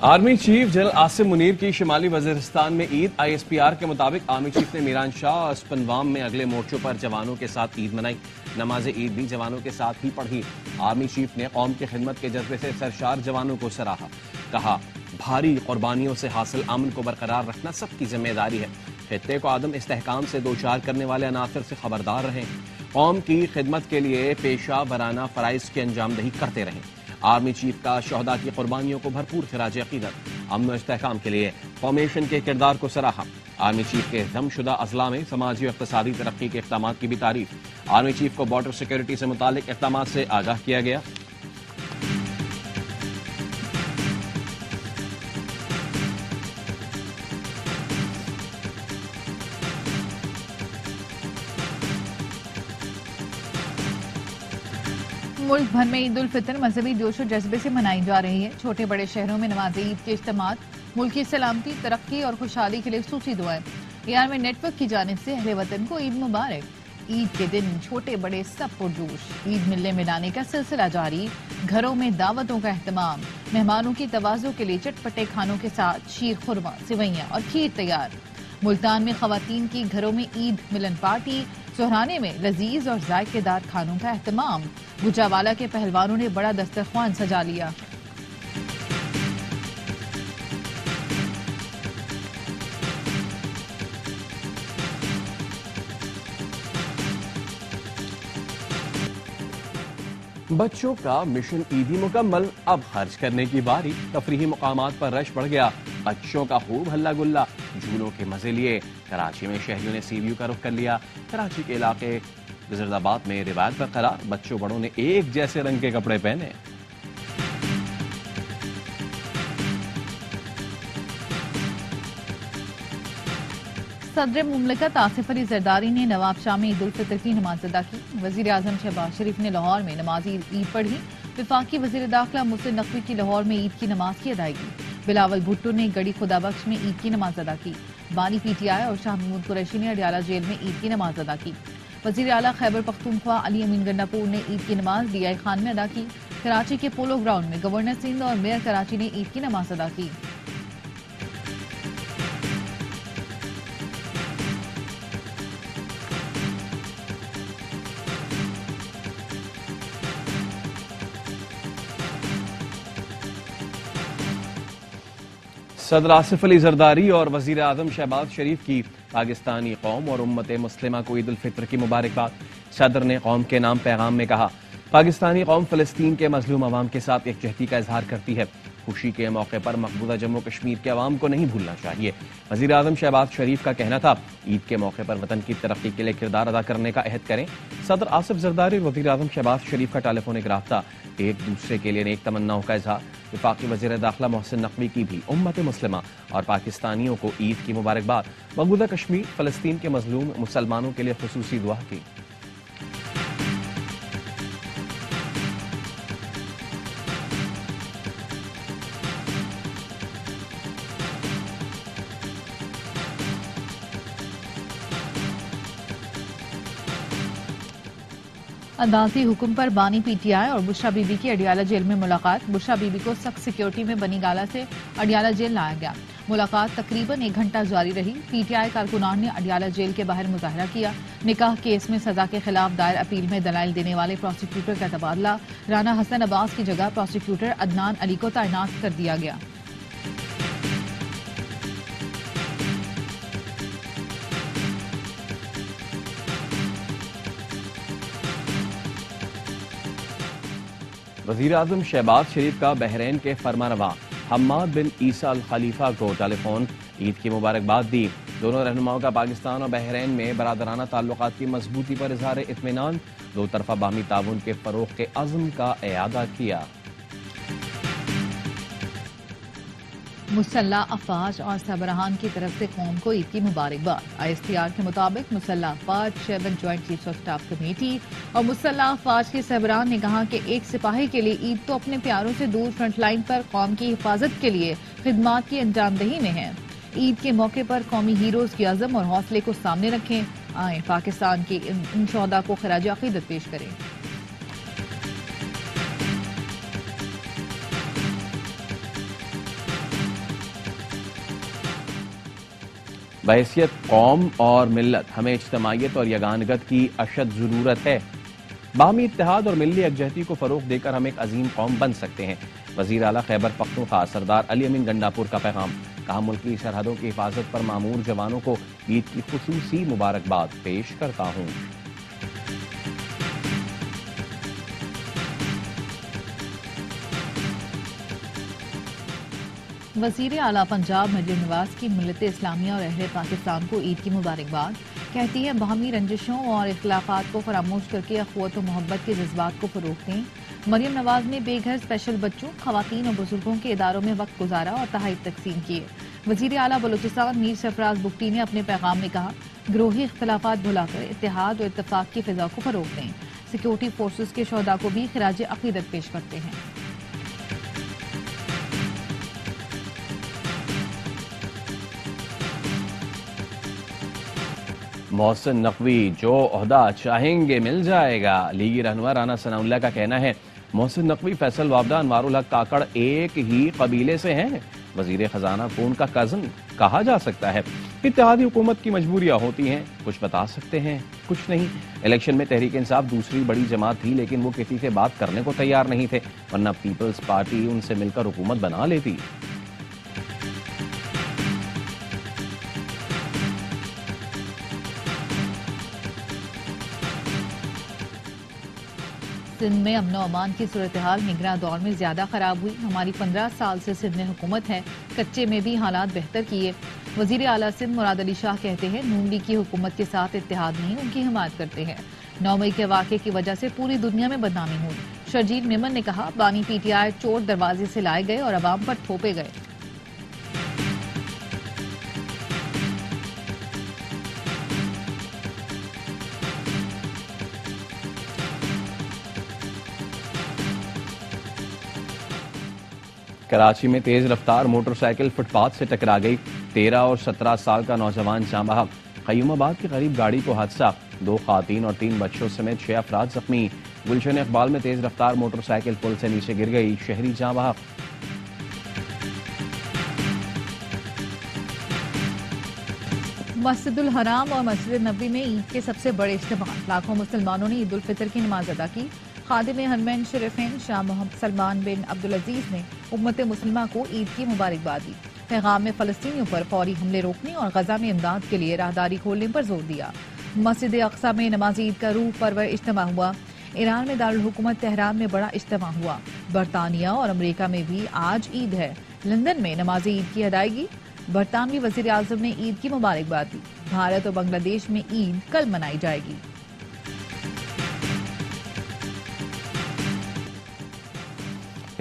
Army chief general Asim Munir کی شمالی وزیرستان میں عید ISPR کے مطابق آرمی چیف نے میران شاہ اور اسپنوام میں اگلے مورچوں پر جوانوں کے ساتھ عید منائی. نماز عید بھی جوانوں کے ساتھ ہی پڑھی. آرمی چیف نے قوم کی خدمت کے جذبے سے سرشار جوانوں کو سراہا. کہا بھاری قربانیوں سے حاصل امن کو برقرار رکھنا سب کی ذمہ داری ہے. خطے کو عدم استحکام سے دوچار کرنے والے عناصر سے خبردار رہیں. قوم کی خدمت کے لیے پیشہ ورانہ فرائض کی انجام دہی کرتے رہیں. آرمی چیف کا شہداء کی قربانیوں کو بھرپور خراج عقیدت. امن و استحکام کے لیے فارمیشن کے کردار کو سراہا. آرمی چیف کے ضم شدہ اضلاع میں سماجی و اقتصادی ترقی کے اقدامات کی بھی تعریف. آرمی چیف کو بارڈر سیکورٹی سے متعلق اقدامات سے آگاہ کیا گیا. ملک بھر میں عید الفطر مذہبی جوش و جذبے سے منائی جا رہی ہے. چھوٹے بڑے شہروں میں نماز عید کے اجتماعات ملکی سلامتی، ترقی اور خوشحالی کے لیے خصوصی دعائیں. ایران میں نیٹ ورک کی جانب سے اہل وطن کو عید مبارک. عید کے دن چھوٹے بڑے سب پرجوش. عید ملنے ملانے کا سلسلہ جاری. گھروں میں دعوتوں کا اہتمام. مہمانوں کی تواضع کے لیے چٹپٹے کھانوں کے ساتھ شیر خورما، سوئیاں اور کھیر تیار. ملتان میں خواتین کی گھروں میں عید ملن پارٹی. سہرانے میں لذیذ اور ذائقے دار کھانوں کا اہتمام. گجرانوالہ کے پہلوانوں نے بڑا دسترخوان سجا لیا. بچوں کا مشن عیدی مکمل. اب خرچ کرنے کی باری. تفریحی مقامات پر رش بڑھ گیا. بچوں کا خوب ہلا گلا. جھولوں کے مزے لیے. کراچی میں شہریوں نے سی ویو کا رخ کر لیا. کراچی کے علاقے وزیر آباد میں روایت برقرار. بچوں بڑوں نے ایک جیسے رنگ کے کپڑے پہنے. صدر مملکت آصف علی زرداری نے نواب شاہ میں عید الفطر کی نماز ادا کی. وزیر اعظم شہباز شریف نے لاہور میں نماز عید پڑھی. وفاقی وزیر داخلہ محسن نقوی کی لاہور میں عید کی نماز کی ادائیگی. بلاول بھٹو نے گڑی خدا بخش میں عید کی نماز ادا کی. بانی PTI اور شاہ محمود قریشی نے اڈیالہ جیل میں عید کی نماز ادا کی. وزیر اعلیٰ خیبر پختونخوا علی امین گنڈاپور نے عید کی نماز DI خان میں ادا کی. کراچی کے پولو گراؤنڈ میں گورنر سندھ اور میئر کراچی نے عید کی نماز ادا کی. صدر آصف علی زرداری اور وزیر اعظم شہباز شریف کی پاکستانی قوم اور امت مسلمہ کو عید الفطر کی مبارکباد. صدر نے قوم کے نام پیغام میں کہا پاکستانی قوم فلسطین کے مظلوم عوام کے ساتھ یکجہتی کا اظہار کرتی ہے. خوشی کے موقع پر مقبوضہ جموں کشمیر کے عوام کو نہیں بھولنا چاہیے. وزیر اعظم شہباز شریف کا کہنا تھا عید کے موقع پر وطن کی ترقی کے لیے کردار ادا کرنے کا عہد کریں. صدر آصف زرداری اور وزیر اعظم شہباز شریف کا ٹیلی فونک رابطہ. ایک دوسرے کے لیے نیک تمناؤں کا اظہار. وفاقی وزیر داخلہ محسن نقوی کی بھی امت مسلمہ اور پاکستانیوں کو عید کی مبارکباد. مقبوضہ کشمیر فلسطین کے مظلوم مسلمانوں کے لیے خصوصی دعا کی. عدالتی حکم پر بانی PTI اور بشرا بی بی کی اڈیالہ جیل میں ملاقات. بشرا بی بی کو سخت سیکیورٹی میں بنی گالہ سے اڈیالہ جیل لایا گیا. ملاقات تقریباً 1 گھنٹہ جاری رہی. PTI کارکنان نے اڈیالہ جیل کے باہر مظاہرہ کیا. نکاح کیس میں سزا کے خلاف دائر اپیل میں دلائل دینے والے پروسیکیوٹر کا تبادلہ. رانا حسن عباس کی جگہ پروسیکیوٹر عدنان علی کو تعینات کر دیا گیا. وزیر اعظم شہباز شریف کا بحرین کے فرمانروا حماد بن عیسیٰ الخلیفہ کو ٹیلی فون. عید کی مبارکباد دی. دونوں رہنماؤں کا پاکستان اور بحرین میں برادرانہ تعلقات کی مضبوطی پر اظہار اطمینان. دو طرفہ باہمی تعاون کے فروغ کے عزم کا اعادہ کیا. مسلح افواج اور سربراہان کی طرف سے قوم کو عید کی مبارکباد. ISPR کے مطابق مسلح افواج chairman joint chiefs of staff committee اور مسلح افواج کے سربراہان نے کہا کہ ایک سپاہی کے لیے عید تو اپنے پیاروں سے دور فرنٹ لائن پر قوم کی حفاظت کے لیے خدمات کی انجام دہی میں ہے. عید کے موقع پر قومی ہیروز کی عزم اور حوصلے کو سامنے رکھیں. آئیں پاکستان کے ان شہداء کو خراج عقیدت پیش کریں. بحیثیت قوم اور ملت ہمیں اجتماعیت اور یگانگت کی اشد ضرورت ہے۔ باہمی اتحاد اور ملی یکجہتی کو فروغ دے کر ہم ایک عظیم قوم بن سکتے ہیں۔ وزیر اعلیٰ خیبر پختونخوا سردار علی امین گنڈاپور کا پیغام۔ کہا ملکی سرحدوں کی حفاظت پر مامور جوانوں کو عید کی خصوصی مبارکباد پیش کرتا ہوں۔ وزیر اعلیٰ پنجاب مریم نواز کی ملت اسلامیہ اور اہل پاکستان کو عید کی مبارکباد۔ کہتی ہیں باہمی رنجشوں اور اختلافات کو فراموش کر کے اخوت و محبت کے جذبات کو فروغ دیں۔ مریم نواز نے بے گھر اسپیشل بچوں، خواتین اور بزرگوں کے اداروں میں وقت گزارا اور تحائف تقسیم کیے۔ وزیر اعلیٰ بلوچستان میر سرفراز بگٹی نے اپنے پیغام میں کہا گروہی اختلافات بھلا کر اتحاد اور اتفاق کی فضا کو فروغ دیں۔ سیکورٹی فورسز کے شہداء کو بھی خراج عقیدت پیش کرتے ہیں۔ محسن نقوی جو عہدہ چاہیں گے مل جائے گا۔ لیگی رہنما رانا ثناء اللہ کا کہنا ہے محسن نقوی، فیصل وابدہ، انوار الحق کاکڑ ایک ہی قبیلے سے ہیں۔ وزیر خزانہ کون کا کزن کہا جا سکتا ہے؟ اتحادی حکومت کی مجبوریاں ہوتی ہیں، کچھ بتا سکتے ہیں کچھ نہیں۔ الیکشن میں تحریک انصاف دوسری بڑی جماعت تھی لیکن وہ کسی سے بات کرنے کو تیار نہیں تھے، ورنہ پیپلز پارٹی ان سے مل کر حکومت بنا لیتی۔ سندھ میں امن و امان کی صورتحال نگراں دور میں زیادہ خراب ہوئی۔ ہماری 15 سال سے سندھ میں حکومت ہے، کچے میں بھی حالات بہتر کیے۔ وزیر اعلیٰ سندھ مراد علی شاہ کہتے ہیں نون لیگ کی حکومت کے ساتھ اتحاد نہیں، ان کی حمایت کرتے ہیں۔ 9 مئی کے واقعے کی وجہ سے پوری دنیا میں بدنامی ہوئی۔ شرجیل میمن نے کہا بانی پی ٹی آئی چور دروازے سے لائے گئے اور عوام پر تھوپے گئے۔ کراچی میں تیز رفتار موٹر سائیکل فٹ پاتھ سے ٹکرا گئی، 13 اور 17 سال کا نوجوان جاں بحق۔ قیوم آباد کے قریب گاڑی کو حادثہ، 2 خواتین اور 3 بچوں سمیت 6 افراد زخمی۔ گلشن اقبال میں تیز رفتار موٹر سائیکل پل سے نیچے گر گئی، شہری جاں بحق۔ مسجد الحرام اور مسجد نبوی میں عید کے سب سے بڑے اجتماع، لاکھوں مسلمانوں نے عید الفطر کی نماز ادا کی۔ خادم حرمین شریفین شاہ محمد سلمان بن عبدالعزیز نے امت مسلمہ کو عید کی مبارکباد دی۔ پیغام میں فلسطینیوں پر فوری حملے روکنے اور غزہ میں امداد کے لیے راہداری کھولنے پر زور دیا۔ مسجد اقصی میں نماز عید کا روح پرور اجتماع ہوا۔ ایران میں دارالحکومت تہران میں بڑا اجتماع ہوا۔ برطانیہ اور امریکہ میں بھی آج عید ہے۔ لندن میں نماز عید کی ادائیگی، برطانوی وزیر اعظم نے عید کی مبارکباد دی۔ بھارت اور بنگلہ دیش میں عید کل منائی جائے گی۔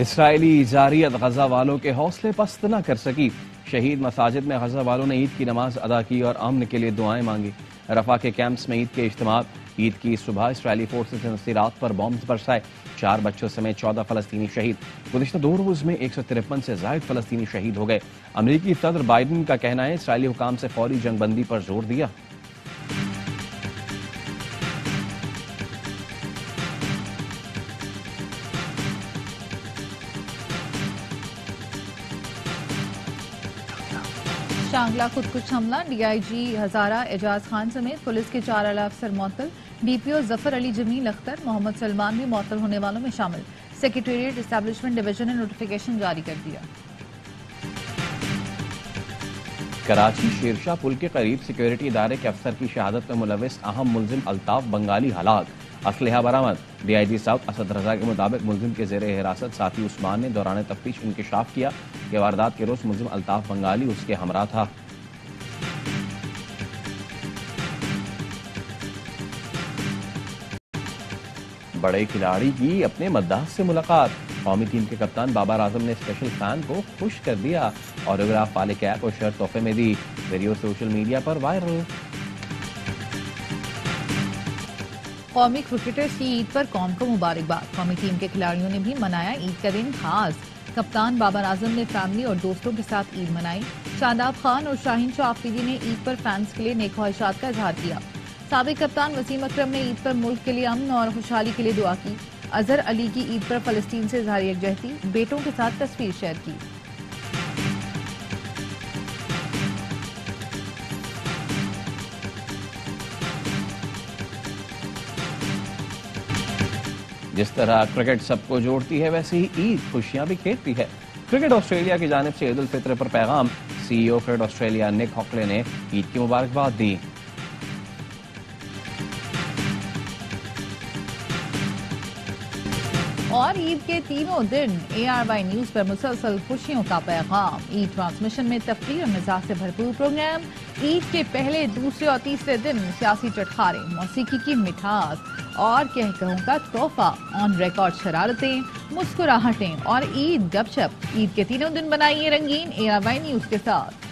اسرائیلی جارحیت غزہ والوں کے حوصلے پست نہ کر سکی۔ شہید مساجد میں غزہ والوں نے عید کی نماز ادا کی اور امن کے لیے دعائیں مانگی۔ رفح کے کیمپس میں عید کے اجتماع، عید کی صبح اسرائیلی فورسز نے نصیرات رات پر بمز برسائے، 4 بچوں سمیت 14 فلسطینی شہید۔ گزشتہ 2 روز میں 153 سے زائد فلسطینی شہید ہو گئے۔ امریکی صدر بائیڈن کا کہنا ہے اسرائیلی حکام سے فوری جنگ بندی پر زور دیا۔ شانگلہ خودکش حملہ، ڈی آئی جی ہزارہ اعجاز خان سمیت پولیس کے 4 اعلی افسر معطل۔ ڈی پی او ظفر علی جمیل اختر، محمد سلمان بھی معطل ہونے والوں میں شامل۔ سیکریٹریٹ اسٹیبلشمنٹ ڈویژن نے نوٹیفیکیشن جاری کر دیا۔ کراچی شیرشاہ پل کے قریب سیکیورٹی ادارے کے افسر کی شہادت میں ملوث اہم ملزم الطاف بنگالی ہلاک، اسلحہ برآمد۔ D I G south Asad Raza کے مطابق ملزم کے زیر حراست ساتھی عثمان نے دوران تفتیش انکشاف کیا کہ واردات کے روز ملزم الطاف بنگالی اس کے ہمراہ تھا۔ بڑے کھلاڑی کی اپنے مداح سے ملاقات، قومی ٹیم کے کپتان بابر اعظم نے اسپیشل فین کو خوش کر دیا، آٹوگراف والے کیپ اور شرٹ تحفے میں دی، ویڈیو سوشل میڈیا پر وائرل۔ قومی کرکٹرز کی عید پر قوم کو مبارکباد، قومی ٹیم کے کھلاڑیوں نے بھی منایا عید کا دن خاص۔ کپتان بابر اعظم نے فیملی اور دوستوں کے ساتھ عید منائی۔ شاداب خان اور شاہین شاہ آفریدی نے عید پر فینس کے لیے نیک خواہشات کا اظہار کیا۔ سابق کپتان وسیم اکرم نے عید پر ملک کے لیے امن اور خوشحالی کے لیے دعا کی۔ اظہر علی کی عید پر فلسطین سے اظہار یکجہتی، بیٹوں کے ساتھ تصویر شیئر کی۔ جس طرح کرکٹ سب کو جوڑتی ہے ویسے ہی عید خوشیاں بھی کھیلتی ہے۔ کرکٹ آسٹریلیا کی جانب سے عید الفطر پر پیغام، سی ای او کرکٹ آسٹریلیا نک ہاکلے نے عید کی مبارکباد دی۔ اور عید کے تینوں دن ARY نیوز پر مسلسل خوشیوں کا پیغام، عید ٹرانسمیشن میں تفریح اور مزاح سے بھرپور پروگرام، عید کے پہلے، دوسرے اور تیسرے دن سیاسی چٹخارے، موسیقی کی مٹھاس اور کہوں کا تحفہ، آن ریکارڈ شرارتیں، مسکراہٹیں اور عید گپ شپ۔ عید کے تینوں دن بنائیے رنگین ARY نیوز کے ساتھ۔